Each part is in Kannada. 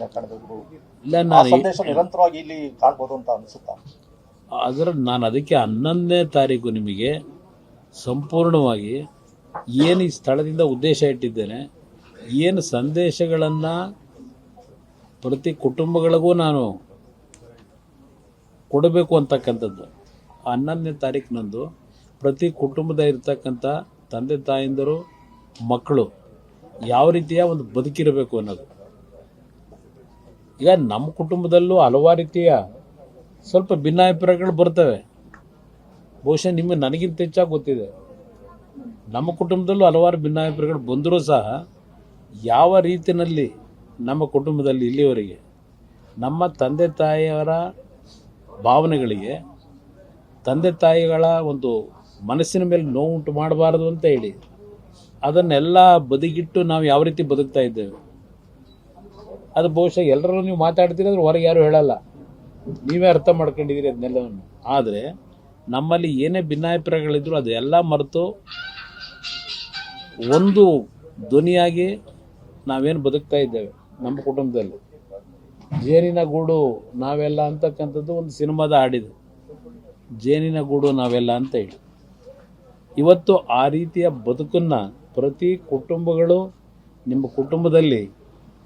ದಿನ ಕಳೆದಿದ್ರು. ಇಲ್ಲ, ಆ ಸಂದೇಶ ನಿರಂತರವಾಗಿ ಇಲ್ಲಿ ಕಾಣ್ಬೋದು ಅಂತ ಅನಿಸುತ್ತಾ? ನಾನು ಅದಕ್ಕೆ 11ನೇ ತಾರೀಕು ನಿಮಗೆ ಸಂಪೂರ್ಣವಾಗಿ ಏನು ಈ ಸ್ಥಳದಿಂದ ಉದ್ದೇಶ ಇಟ್ಟಿದ್ದೇನೆ, ಏನು ಸಂದೇಶಗಳನ್ನು ಪ್ರತಿ ಕುಟುಂಬಗಳಿಗೂ ನಾನು ಕೊಡಬೇಕು ಅಂತಕ್ಕಂಥದ್ದು 11ನೇ ತಾರೀಕಿನಂದು ಪ್ರತಿ ಕುಟುಂಬದ ಇರ್ತಕ್ಕಂಥ ತಂದೆ ತಾಯಿಂದರು ಮಕ್ಕಳು ಯಾವ ರೀತಿಯ ಒಂದು ಬದುಕಿರಬೇಕು ಅನ್ನೋದು. ಈಗ ನಮ್ಮ ಕುಟುಂಬದಲ್ಲೂ ಹಲವಾರು ರೀತಿಯ ಸ್ವಲ್ಪ ಭಿನ್ನಾಭಿಪ್ರಾಯಗಳು ಬರ್ತವೆ. ಬಹುಶಃ ನನಗಿಂತ ಹೆಚ್ಚಾಗಿ ಗೊತ್ತಿದೆ. ನಮ್ಮ ಕುಟುಂಬದಲ್ಲೂ ಹಲವಾರು ಭಿನ್ನಾಭಿಪ್ರಾಯಗಳು ಬಂದರೂ ಸಹ ಯಾವ ರೀತಿಯಲ್ಲಿ ನಮ್ಮ ಕುಟುಂಬದಲ್ಲಿ ಇಲ್ಲಿವರೆಗೆ ನಮ್ಮ ತಂದೆ ತಾಯಿಯವರ ಭಾವನೆಗಳಿಗೆ, ತಂದೆ ತಾಯಿಗಳ ಒಂದು ಮನಸ್ಸಿನ ಮೇಲೆ ನೋವುಂಟು ಮಾಡಬಾರದು ಅಂತ ಹೇಳಿ ಅದನ್ನೆಲ್ಲ ಬದಿಗಿಟ್ಟು ನಾವು ಯಾವ ರೀತಿ ಬದುಕ್ತಾ ಇದ್ದೇವೆ ಅದು ಬಹುಶಃ ಎಲ್ಲರೂ ನೀವು ಮಾತಾಡ್ತೀರಿ ಅಂದ್ರೆ ಹೊರಗೆ ಯಾರು ಹೇಳಲ್ಲ, ನೀವೇ ಅರ್ಥ ಮಾಡ್ಕೊಂಡಿದ್ದೀರಿ ಅದನ್ನೆಲ್ಲವನ್ನು. ಆದರೆ ನಮ್ಮಲ್ಲಿ ಏನೇ ಭಿನ್ನಾಭಿಪ್ರಾಯಗಳಿದ್ರು ಅದೆಲ್ಲ ಮರೆತು ಒಂದು ಧ್ವನಿಯಾಗಿ ನಾವೇನು ಬದುಕ್ತಾ ಇದ್ದೇವೆ ನಮ್ಮ ಕುಟುಂಬದಲ್ಲಿ. ಜೇನಿನ ಗೂಡು ನಾವೆಲ್ಲ ಅಂತಕ್ಕಂಥದ್ದು ಒಂದು ಸಿನಿಮಾದ ಹಾಡಿದೆ, ಜೇನಿನ ಗೂಡು ನಾವೆಲ್ಲ ಅಂತ ಹೇಳಿ. ಇವತ್ತು ಆ ರೀತಿಯ ಬದುಕನ್ನು ಪ್ರತಿ ಕುಟುಂಬಗಳು, ನಿಮ್ಮ ಕುಟುಂಬದಲ್ಲಿ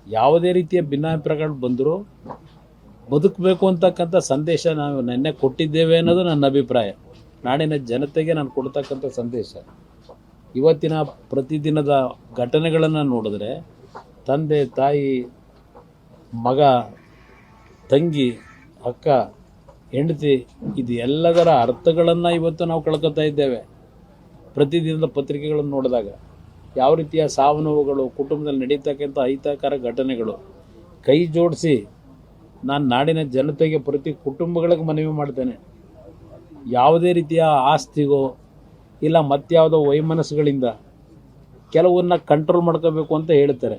ಯಾವುದೇ ರೀತಿಯ ಭಿನ್ನಾಭಿಪ್ರಾಯಗಳು ಬಂದರೂ ಬದುಕಬೇಕು ಅಂತಕ್ಕಂಥ ಸಂದೇಶ ನಾವು ನೆನ್ನೆ ಕೊಟ್ಟಿದ್ದೇವೆ ಅನ್ನೋದು ನನ್ನ ಅಭಿಪ್ರಾಯ. ನಾಡಿನ ಜನತೆಗೆ ನಾನು ಕೊಡ್ತಕ್ಕಂಥ ಸಂದೇಶ. ಇವತ್ತಿನ ಪ್ರತಿದಿನದ ಘಟನೆಗಳನ್ನು ನೋಡಿದ್ರೆ ತಂದೆ ತಾಯಿ ಮಗ ತಂಗಿ ಅಕ್ಕ ಹೆಂಡತಿ ಇದು ಎಲ್ಲದರ ಅರ್ಥಗಳನ್ನು ಇವತ್ತು ನಾವು ಕಳ್ಕೊತಾ ಇದ್ದೇವೆ. ಪ್ರತಿದಿನದ ಪತ್ರಿಕೆಗಳನ್ನು ನೋಡಿದಾಗ ಯಾವ ರೀತಿಯ ಸಾವು ನೋವುಗಳು, ಕುಟುಂಬದಲ್ಲಿ ನಡೀತಕ್ಕಂಥ ಅಹಿತಕರ ಘಟನೆಗಳು. ಕೈ ಜೋಡಿಸಿ ನಾನು ನಾಡಿನ ಜನತೆಗೆ ಪ್ರತಿ ಕುಟುಂಬಗಳಿಗೆ ಮನವಿ ಮಾಡ್ತೇನೆ, ಯಾವುದೇ ರೀತಿಯ ಆಸ್ತಿಗೋ ಇಲ್ಲ ಮತ್ಯಾವುದೋ ವೈಮನಸ್ಸುಗಳಿಂದ ಕೆಲವನ್ನ ಕಂಟ್ರೋಲ್ ಮಾಡ್ಕೋಬೇಕು ಅಂತ ಹೇಳ್ತಾರೆ.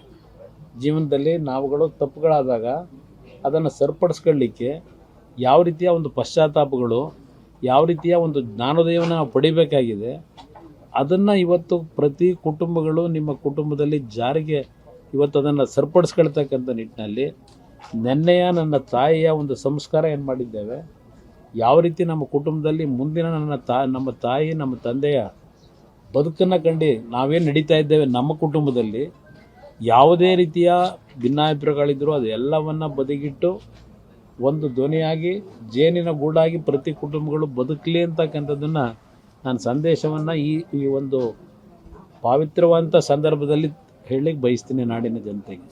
ಜೀವನದಲ್ಲಿ ನಾವುಗಳು ತಪ್ಪುಗಳಾದಾಗ ಅದನ್ನು ಸರಿಪಡಿಸ್ಕೊಳ್ಳಿಕ್ಕೆ ಯಾವ ರೀತಿಯ ಒಂದು ಪಶ್ಚಾತ್ತಾಪಗಳು, ಯಾವ ರೀತಿಯ ಒಂದು ಜ್ಞಾನೋದಯವನ್ನು ನಾವು ಪಡಿಬೇಕಾಗಿದೆ ಅದನ್ನು ಇವತ್ತು ಪ್ರತಿ ಕುಟುಂಬಗಳು ನಿಮ್ಮ ಕುಟುಂಬದಲ್ಲಿ ಜಾರಿಗೆ ಇವತ್ತು ಅದನ್ನು ಸರಿಪಡಿಸ್ಕೊಳ್ತಕ್ಕಂಥ ನಿಟ್ಟಿನಲ್ಲಿ ನೆನ್ನೆಯ ನನ್ನ ತಾಯಿಯ ಒಂದು ಸಂಸ್ಕಾರ ಏನು ಮಾಡಿದ್ದೇವೆ, ಯಾವ ರೀತಿ ನಮ್ಮ ಕುಟುಂಬದಲ್ಲಿ ಮುಂದಿನ ನಮ್ಮ ತಾಯಿ ನಮ್ಮ ತಂದೆಯ ಬದುಕನ್ನು ಕಂಡು ನಾವೇನು ನಡೀತಾ ಇದ್ದೇವೆ ನಮ್ಮ ಕುಟುಂಬದಲ್ಲಿ ಯಾವುದೇ ರೀತಿಯ ಭಿನ್ನಾಭಿಪ್ರಾಯಗಳಿದ್ದರೂ ಅದು ಎಲ್ಲವನ್ನು ಬದಿಗಿಟ್ಟು ಒಂದು ಧ್ವನಿಯಾಗಿ ಜೇನಿನ ಗೂಡಾಗಿ ಪ್ರತಿ ಕುಟುಂಬಗಳು ಬದುಕಲಿ ಅಂತಕ್ಕಂಥದ್ದನ್ನು ನಾನು ಸಂದೇಶವನ್ನು ಈ ಒಂದು ಪಾವಿತ್ರವಂತ ಸಂದರ್ಭದಲ್ಲಿ ಹೇಳಲಿಕ್ಕೆ ಬಯಸ್ತೀನಿ ನಾಡಿನ ಜನತೆಗೆ.